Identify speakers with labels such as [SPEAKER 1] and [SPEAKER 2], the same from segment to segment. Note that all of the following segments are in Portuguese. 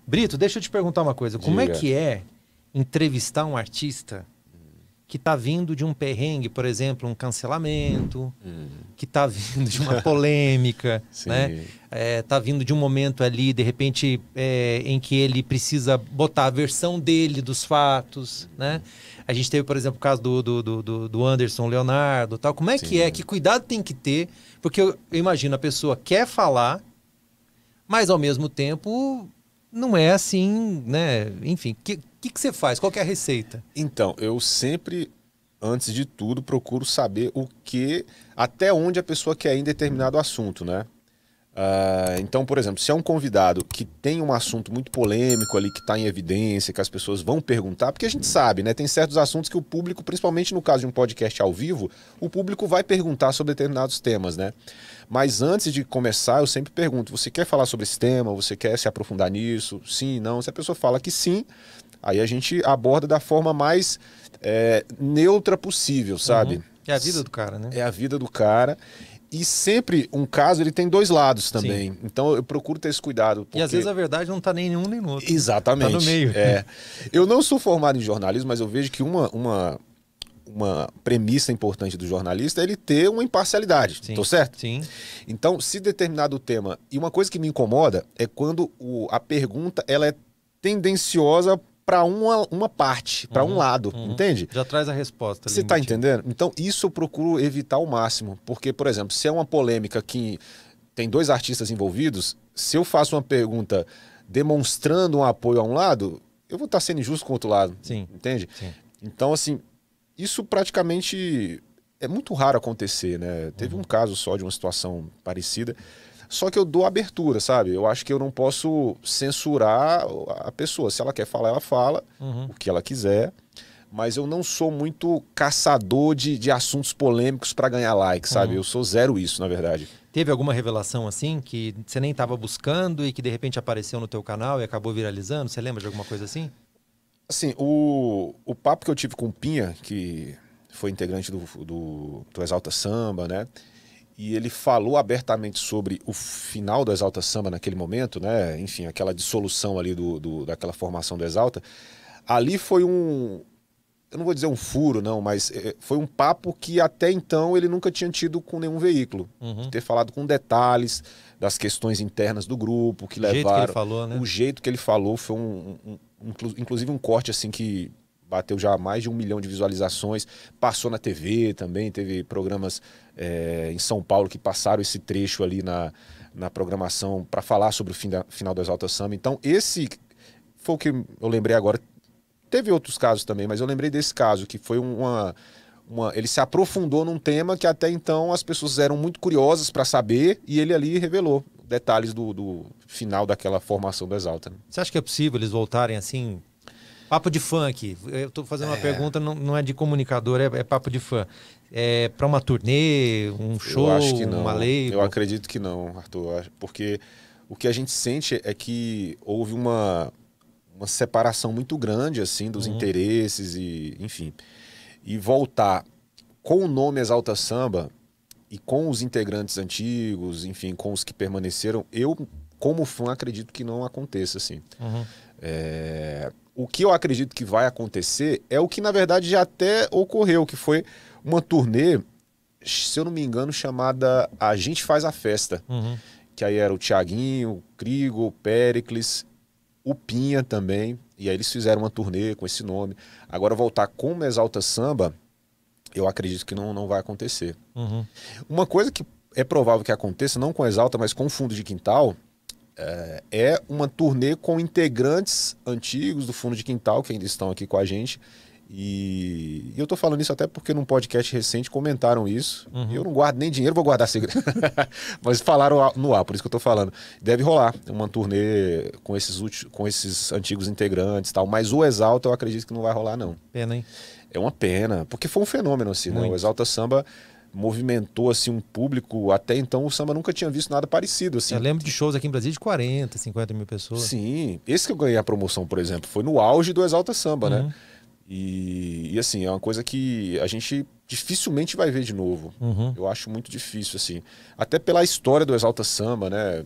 [SPEAKER 1] Brito, deixa eu te perguntar uma coisa. Como é
[SPEAKER 2] Diga.
[SPEAKER 1] que é entrevistar um artista que está vindo de um perrengue, por exemplo, um cancelamento, que está vindo de uma polêmica,
[SPEAKER 2] Sim.
[SPEAKER 1] né? Tá vindo de um momento ali, de repente, em que ele precisa botar a versão dele dos fatos, né? A gente teve, por exemplo, o caso do Anderson Leonardo, tal. Como é que é? Que cuidado tem que ter? Porque eu imagino, a pessoa quer falar, mas ao mesmo tempo não é assim, né? Enfim, o que você faz? Qual que é a receita?
[SPEAKER 2] Então, eu sempre, antes de tudo, procuro saber até onde a pessoa quer ir em determinado assunto, né? Então, por exemplo, se é um convidado que tem um assunto muito polêmico ali, que está em evidência, que as pessoas vão perguntar, porque a gente sabe, né? Tem certos assuntos que o público, principalmente no caso de um podcast ao vivo, o público vai perguntar sobre determinados temas, né? Mas antes de começar, eu sempre pergunto, você quer falar sobre esse tema? Você quer se aprofundar nisso? Sim, não? Se a pessoa fala que sim, aí a gente aborda da forma mais neutra possível, sabe?
[SPEAKER 1] É a vida do cara, né?
[SPEAKER 2] É a vida do cara. E sempre um caso ele tem dois lados também. Sim. Então eu procuro ter esse cuidado. Porque...
[SPEAKER 1] E às vezes a verdade não está nem em um nem no outro.
[SPEAKER 2] Exatamente.
[SPEAKER 1] Está no meio.
[SPEAKER 2] Eu não sou formado em jornalismo, mas eu vejo que uma premissa importante do jornalista é ele ter uma imparcialidade. Estou certo?
[SPEAKER 1] Sim.
[SPEAKER 2] Então, se determinado tema... E uma coisa que me incomoda é quando a pergunta ela é tendenciosa para uma parte, para um lado, entende?
[SPEAKER 1] Já traz a resposta.
[SPEAKER 2] Você está entendendo? Então, isso eu procuro evitar ao máximo. Porque, por exemplo, se é uma polêmica que tem dois artistas envolvidos, se eu faço uma pergunta demonstrando um apoio a um lado, eu vou estar sendo injusto com o outro lado.
[SPEAKER 1] Sim.
[SPEAKER 2] Entende?
[SPEAKER 1] Sim.
[SPEAKER 2] Então, assim, isso praticamente é muito raro acontecer, né? Teve um caso só de uma situação parecida. Só que eu dou abertura, sabe? Eu acho que eu não posso censurar a pessoa. Se ela quer falar, ela fala o que ela quiser. Mas eu não sou muito caçador de assuntos polêmicos para ganhar like, sabe? Eu sou zero isso, na verdade.
[SPEAKER 1] Teve alguma revelação assim que você nem estava buscando e que de repente apareceu no teu canal e acabou viralizando? Você lembra de alguma coisa assim?
[SPEAKER 2] Assim, o papo que eu tive com o Pinha, que foi integrante do Exalta Samba, né? E ele falou abertamente sobre o final do Exalta Samba naquele momento, né? Enfim, aquela dissolução ali daquela formação do Exalta. Ali foi eu não vou dizer um furo, não, mas foi um papo que até então ele nunca tinha tido com nenhum veículo. De ter falado com detalhes das questões internas do grupo, que levaram...
[SPEAKER 1] O jeito que ele falou, né?
[SPEAKER 2] O jeito que ele falou foi inclusive um corte assim que bateu já mais de 1 milhão de visualizações, passou na TV também, teve programas em São Paulo que passaram esse trecho ali na programação para falar sobre o final do Exalta Samba. Então esse foi o que eu lembrei agora. Teve outros casos também, mas eu lembrei desse caso, que foi ele se aprofundou num tema que até então as pessoas eram muito curiosas para saber, e ele ali revelou detalhes do final daquela formação do Exalta. Né?
[SPEAKER 1] Você acha que é possível eles voltarem assim? Papo de fã aqui. Eu tô fazendo uma pergunta, não é de comunicador, é papo de fã. Para uma turnê, um show,
[SPEAKER 2] eu acho que não.
[SPEAKER 1] uma label?
[SPEAKER 2] Eu acredito que não, Arthur. Porque o que a gente sente é que houve uma separação muito grande assim dos interesses e, enfim. E voltar com o nome Exalta Samba e com os integrantes antigos, enfim, com os que permaneceram, eu, como fã, acredito que não aconteça assim. O que eu acredito que vai acontecer é o que, na verdade, já até ocorreu, que foi uma turnê, se eu não me engano, chamada A Gente Faz a Festa. Que aí era o Thiaguinho, o Krigo, o Péricles, o Pinha também. E aí eles fizeram uma turnê com esse nome. Agora, voltar com o Exalta Samba, eu acredito que não vai acontecer. Uma coisa que é provável que aconteça, não com o Exalta, mas com o Fundo de Quintal... é uma turnê com integrantes antigos do Fundo de Quintal, que ainda estão aqui com a gente. E eu tô falando isso até porque num podcast recente comentaram isso. Eu não guardo nem dinheiro, vou guardar segredo. Mas falaram no ar, por isso que eu tô falando. Deve rolar uma turnê com esses antigos integrantes e tal. Mas o Exalta eu acredito que não vai rolar, não.
[SPEAKER 1] Pena, hein?
[SPEAKER 2] É uma pena, porque foi um fenômeno, assim, né? O Exalta Samba movimentou assim um público, até então o samba nunca tinha visto nada parecido assim.
[SPEAKER 1] Eu lembro de shows aqui em Brasília de 40, 50 mil pessoas.
[SPEAKER 2] Sim, esse que eu ganhei a promoção, por exemplo, foi no auge do Exalta Samba, né? E assim, é uma coisa que a gente dificilmente vai ver de novo. Eu acho muito difícil, assim. Até pela história do Exalta Samba, né?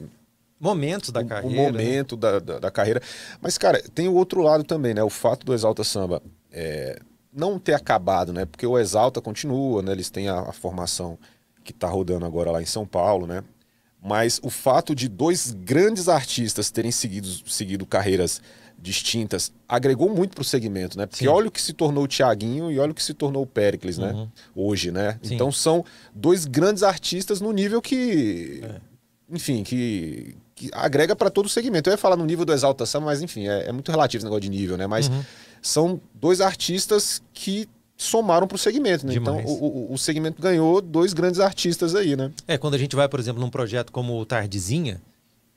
[SPEAKER 1] Momentos da
[SPEAKER 2] o
[SPEAKER 1] carreira.
[SPEAKER 2] momento da carreira. Mas, cara, tem o outro lado também, né? O fato do Exalta Samba não ter acabado, né? Porque o Exalta continua, né? Eles têm a formação que tá rodando agora lá em São Paulo, né? Mas o fato de dois grandes artistas terem seguido carreiras distintas agregou muito pro segmento, né? Porque
[SPEAKER 1] Sim.
[SPEAKER 2] olha o que se tornou o Thiaguinho e olha o que se tornou o Péricles, né? Hoje, né?
[SPEAKER 1] Sim.
[SPEAKER 2] Então são dois grandes artistas no nível que... Enfim, que agrega para todo o segmento. Eu ia falar no nível do Exalta Samba, mas enfim, é muito relativo esse negócio de nível, né? Mas são dois artistas que somaram para o segmento, né? Então o segmento ganhou dois grandes artistas aí, né?
[SPEAKER 1] Quando a gente vai, por exemplo, num projeto como o Tardezinha,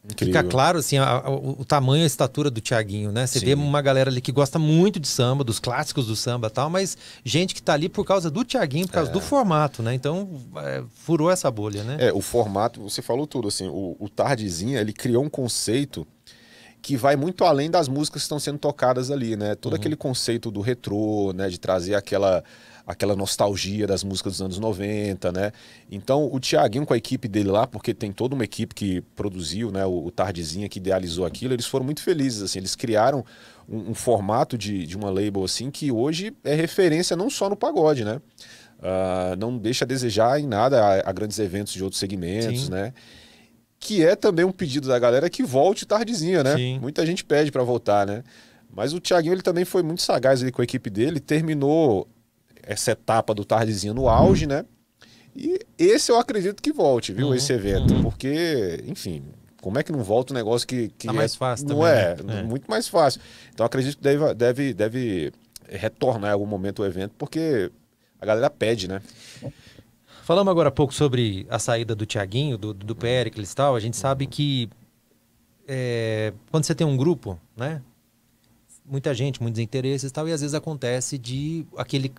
[SPEAKER 2] Incrível.
[SPEAKER 1] fica claro assim, o tamanho e a estatura do Thiaguinho, né? Você
[SPEAKER 2] Sim.
[SPEAKER 1] vê uma galera ali que gosta muito de samba, dos clássicos do samba e tal, mas gente que tá ali por causa do Thiaguinho, por causa do formato, né? Então, furou essa bolha, né?
[SPEAKER 2] O formato, você falou tudo, assim, o Tardezinha, ele criou um conceito que vai muito além das músicas que estão sendo tocadas ali, né? Todo aquele conceito do retrô, né? De trazer aquela nostalgia das músicas dos anos 90, né? Então, o Thiaguinho com a equipe dele lá, porque tem toda uma equipe que produziu, né? O Tardezinha, que idealizou aquilo, eles foram muito felizes, assim. Eles criaram um formato de uma label, assim, que hoje é referência não só no pagode, né? Não deixa a desejar em nada a grandes eventos de outros segmentos, né? Que é também um pedido da galera que volte Tardezinha, né?
[SPEAKER 1] Sim.
[SPEAKER 2] Muita gente pede para voltar, né? Mas o Thiaguinho, ele também foi muito sagaz ali com a equipe dele, terminou essa etapa do Tardezinha no auge, né? E esse eu acredito que volte, viu? Esse evento, porque, enfim, como é que não volta um negócio que
[SPEAKER 1] tá mais fácil
[SPEAKER 2] não
[SPEAKER 1] também,
[SPEAKER 2] muito mais fácil. Então acredito que deve retornar em algum momento o evento, porque a galera pede, né?
[SPEAKER 1] Falamos agora há pouco sobre a saída do Thiaguinho, do Péricles e tal. A gente sabe que quando você tem um grupo, né? Muita gente, muitos interesses e tal, e às vezes acontece de aquele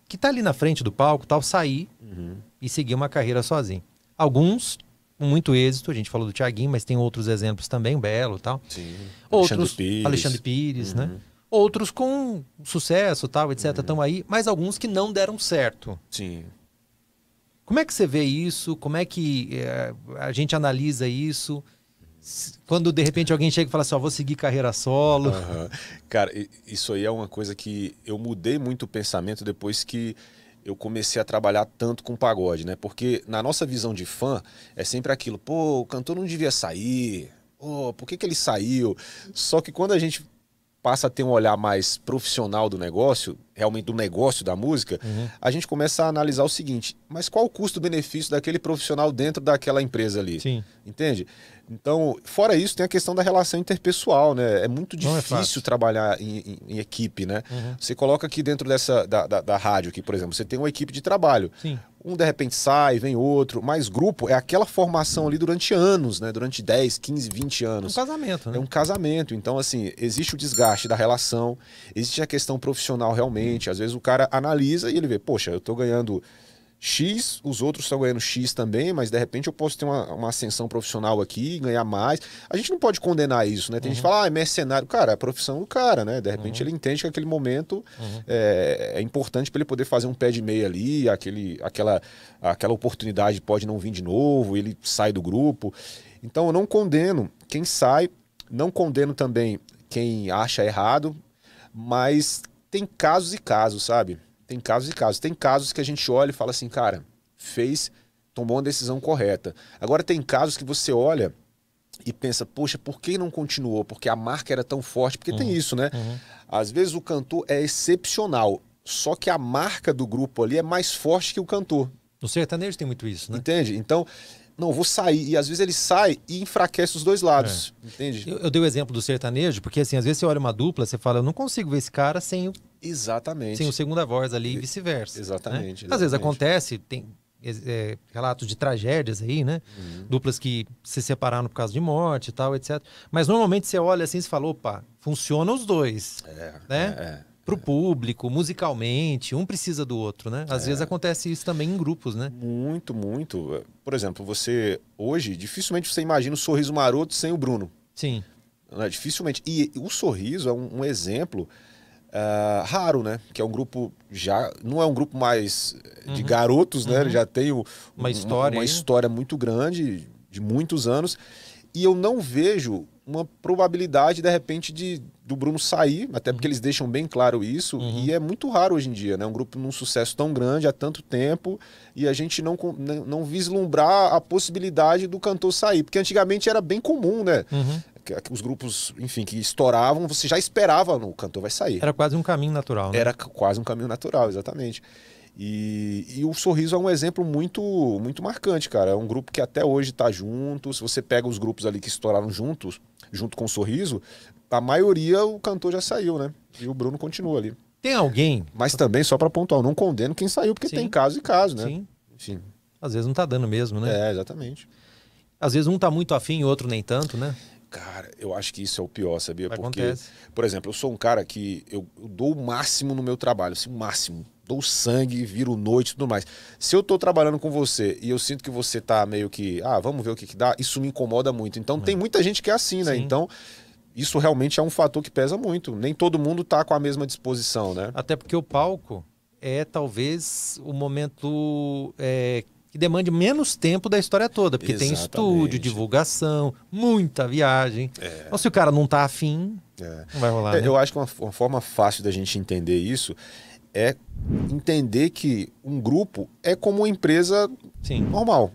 [SPEAKER 1] que tá ali na frente do palco tal, sair e seguir uma carreira sozinho. Alguns com muito êxito, a gente falou do Thiaguinho, mas tem outros exemplos também, o Belo e tal.
[SPEAKER 2] Sim.
[SPEAKER 1] Outros, Alexandre Pires, né? Outros com sucesso tal, etc. Estão aí, mas alguns que não deram certo.
[SPEAKER 2] Sim.
[SPEAKER 1] Como é que você vê isso? Como é que a gente analisa isso? Quando de repente alguém chega e fala assim, ó, vou seguir carreira solo.
[SPEAKER 2] Cara, isso aí é uma coisa que eu mudei muito o pensamento depois que eu comecei a trabalhar tanto com pagode, né? Porque na nossa visão de fã é sempre aquilo, pô, o cantor não devia sair, pô, por que ele saiu? Só que quando a gente passa a ter um olhar mais profissional do negócio, realmente do negócio da música, a gente começa a analisar o seguinte, mas qual o custo-benefício daquele profissional dentro daquela empresa ali?
[SPEAKER 1] Sim.
[SPEAKER 2] Entende? Então, fora isso, tem a questão da relação interpessoal, né? É muito difícil trabalhar em equipe, né? Você coloca aqui dentro da rádio, aqui, por exemplo, você tem uma equipe de trabalho.
[SPEAKER 1] Sim.
[SPEAKER 2] Um de repente sai, vem outro, mas grupo é aquela formação ali durante anos, né? Durante 10, 15, 20 anos.
[SPEAKER 1] É um casamento, né?
[SPEAKER 2] É um casamento. Então, assim, existe o desgaste da relação, existe a questão profissional realmente. Às vezes o cara analisa e ele vê, poxa, eu tô ganhando X, os outros estão ganhando X também, mas de repente eu posso ter uma ascensão profissional aqui, ganhar mais. A gente não pode condenar isso, né? Tem gente que fala, é mercenário. Cara, é a profissão do cara, né? De repente ele entende que aquele momento é importante para ele poder fazer um pé de meia ali, aquela oportunidade pode não vir de novo, ele sai do grupo. Então eu não condeno quem sai, não condeno também quem acha errado, mas tem casos e casos, sabe? Tem casos e casos. Tem casos que a gente olha e fala assim, cara, tomou uma decisão correta. Agora tem casos que você olha e pensa, poxa, por que não continuou? Porque a marca era tão forte. Porque tem isso, né? Às vezes o cantor é excepcional, só que a marca do grupo ali é mais forte que o cantor.
[SPEAKER 1] No sertanejo tem muito isso, né?
[SPEAKER 2] Entende? Então, não, vou sair. E às vezes ele sai e enfraquece os dois lados. Entende?
[SPEAKER 1] Eu dei o exemplo do sertanejo, porque assim, às vezes você olha uma dupla, você fala, eu não consigo ver esse cara sem o segunda voz ali e vice-versa.
[SPEAKER 2] Exatamente.
[SPEAKER 1] Né? Às vezes acontece, tem relatos de tragédias aí, né? Duplas que se separaram por causa de morte e tal, etc. Mas normalmente você olha assim e fala, opa, funciona os dois. Né? Pro público, musicalmente, um precisa do outro, né? Às vezes acontece isso também em grupos, né?
[SPEAKER 2] Muito, muito. Por exemplo, hoje, dificilmente você imagina o Sorriso Maroto sem o Bruno.
[SPEAKER 1] Sim.
[SPEAKER 2] Dificilmente. E o Sorriso é um exemplo raro, né? Que é um grupo não é um grupo mais de garotos, né? Ele já tem uma história muito grande, de muitos anos. E eu não vejo uma probabilidade, de repente, do Bruno sair, até porque eles deixam bem claro isso, e é muito raro hoje em dia, né? Um grupo num sucesso tão grande há tanto tempo, e a gente não vislumbrar a possibilidade do cantor sair, porque antigamente era bem comum, né? Os grupos, enfim, que estouravam, você já esperava, o cantor vai sair.
[SPEAKER 1] Era quase um caminho natural, né?
[SPEAKER 2] Era quase um caminho natural, exatamente. E o Sorriso é um exemplo muito, muito marcante, cara. É um grupo que até hoje tá junto. Se você pega os grupos ali que estouraram junto com o Sorriso, a maioria o cantor já saiu, né? E o Bruno continua ali.
[SPEAKER 1] Tem alguém...
[SPEAKER 2] Mas também, só para pontuar, eu não condeno quem saiu, porque tem caso e caso, né?
[SPEAKER 1] Sim.
[SPEAKER 2] Enfim.
[SPEAKER 1] Às vezes não tá dando mesmo, né?
[SPEAKER 2] É, exatamente.
[SPEAKER 1] Às vezes um tá muito afim e o outro nem tanto, né?
[SPEAKER 2] Cara, eu acho que isso é o pior, sabia?
[SPEAKER 1] Acontece.
[SPEAKER 2] Porque, por exemplo, eu sou um cara que eu dou o máximo no meu trabalho, assim, o máximo. Dou sangue, viro noite e tudo mais. Se eu tô trabalhando com você e eu sinto que você tá meio que, vamos ver o que dá, isso me incomoda muito. Então tem muita gente que é assim, né?
[SPEAKER 1] Sim.
[SPEAKER 2] Então isso realmente é um fator que pesa muito. Nem todo mundo tá com a mesma disposição, né?
[SPEAKER 1] Até porque o palco é talvez o momento que demande menos tempo da história toda, porque tem estúdio, divulgação, muita viagem. Então se o cara não tá afim, não vai rolar, né?
[SPEAKER 2] Eu acho que uma forma fácil da gente entender isso é entender que um grupo é como uma empresa normal,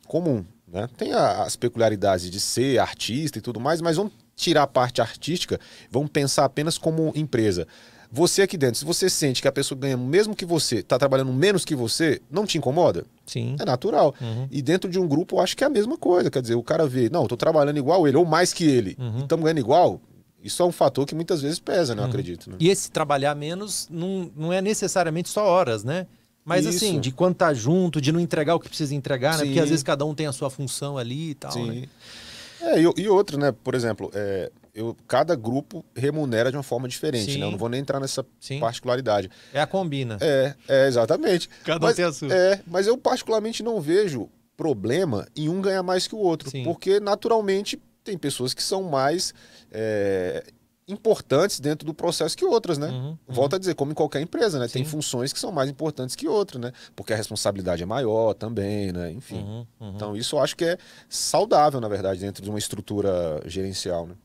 [SPEAKER 2] comum, né? Tem as peculiaridades de ser artista e tudo mais, mas vamos tirar a parte artística, vamos pensar apenas como empresa. Você aqui dentro, se você sente que a pessoa ganha mesmo que você, está trabalhando menos que você, não te incomoda?
[SPEAKER 1] Sim.
[SPEAKER 2] É natural. E dentro de um grupo eu acho que é a mesma coisa, quer dizer, o cara vê, não, eu tô trabalhando igual ele, ou mais que ele, e estamos ganhando igual. Isso é um fator que muitas vezes pesa, né? Eu acredito. Né?
[SPEAKER 1] E esse trabalhar menos não é necessariamente só horas, né? Mas assim, de quando tá junto, de não entregar o que precisa entregar, né? Porque às vezes cada um tem a sua função ali e tal, né?
[SPEAKER 2] E outra, né? Por exemplo, cada grupo remunera de uma forma diferente, né? Eu não vou nem entrar nessa particularidade.
[SPEAKER 1] É a combina.
[SPEAKER 2] Exatamente.
[SPEAKER 1] Cada um tem a sua.
[SPEAKER 2] Mas eu particularmente não vejo problema em um ganhar mais que o outro. Porque naturalmente tem pessoas que são mais importantes dentro do processo que outras, né? Volto a dizer, como em qualquer empresa, né? Tem funções que são mais importantes que outras, né? Porque a responsabilidade é maior também, né? Enfim. Então isso eu acho que é saudável, na verdade, dentro de uma estrutura gerencial, né?